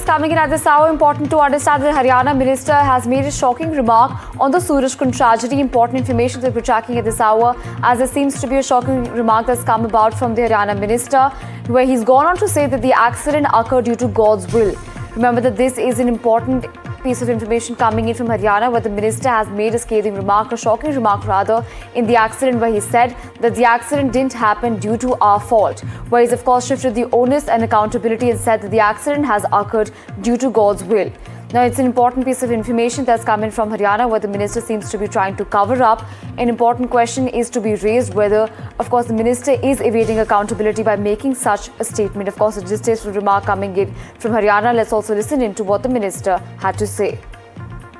coming in at this hour. Important to understand that Haryana minister has made a shocking remark on the Surajkund tragedy. Important information that we're tracking at this hour, as there seems to be a shocking remark that's come about from the Haryana minister, where he's gone on to say that the accident occurred due to God's will. Remember that this is an important piece of information coming in from Haryana, where the minister has made a scathing remark, a shocking remark rather, in the accident, where he said that the accident didn't happen due to our fault, where he's of course shifted the onus and accountability and said that the accident has occurred due to God's will. Now, it's an important piece of information that's come in from Haryana, where the minister seems to be trying to cover up. An important question is to be raised whether, of course, the minister is evading accountability by making such a statement. Of course, a distasteful remark coming in from Haryana. Let's also listen in to what the minister had to say.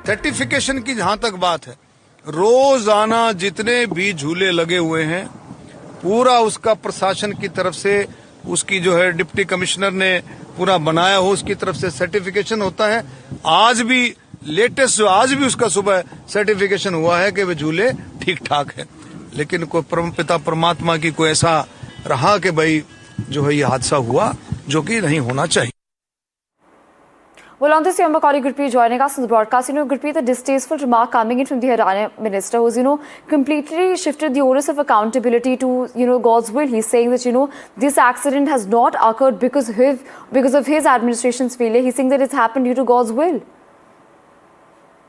Certification की जहां तक बात है, रोजाना जितने भी झूले लगे हुए हैं, पूरा उसका प्रशासन की तरफ से, उसकी जो है डिप्टी कमिश्नर ने पूरा बनाया हो, उसकी तरफ से सर्टिफिकेशन होता है। आज भी लेटेस्ट जो आज भी उसका सुबह सर्टिफिकेशन हुआ है कि वे झूले ठीक ठाक है। लेकिन कोई परमपिता परमात्मा की कोई ऐसा रहा कि भाई जो है ये हादसा हुआ, जो कि नहीं होना चाहिए। Well, on this, my colleague Gurpreet joining us on the broadcast. Gurpreet, a distasteful remark coming in from the Haryana minister who's, completely shifted the onus of accountability to, God's will. He's saying that, this accident has not occurred because of his administration's failure. He's saying that it's happened due to God's will.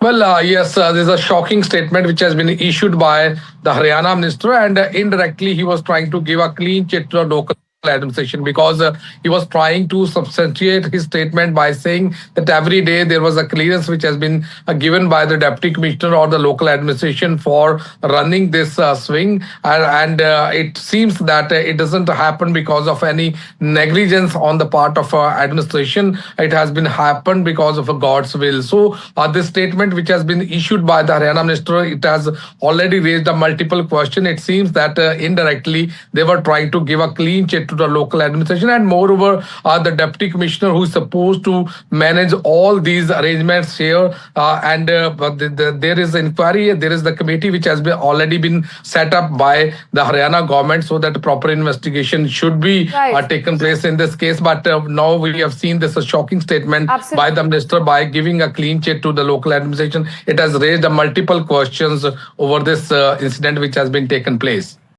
Well, yes, there's a shocking statement which has been issued by the Haryana minister, and indirectly he was trying to give a clean chit to the local administration, because he was trying to substantiate his statement by saying that every day there was a clearance which has been given by the deputy commissioner or the local administration for running this swing, and it seems that it doesn't happen because of any negligence on the part of administration. It has been happened because of God's will. So this statement which has been issued by the Haryana minister, it has already raised a multiple question. It seems that indirectly they were trying to give a clean chit to the local administration, and moreover the deputy commissioner who is supposed to manage all these arrangements here, and there is inquiry, there is the committee which has already been set up by the Haryana government, so that proper investigation should be taken place in this case. But now we have seen this shocking statement by the minister by giving a clean chit to the local administration. It has raised multiple questions over this incident which has been taken place.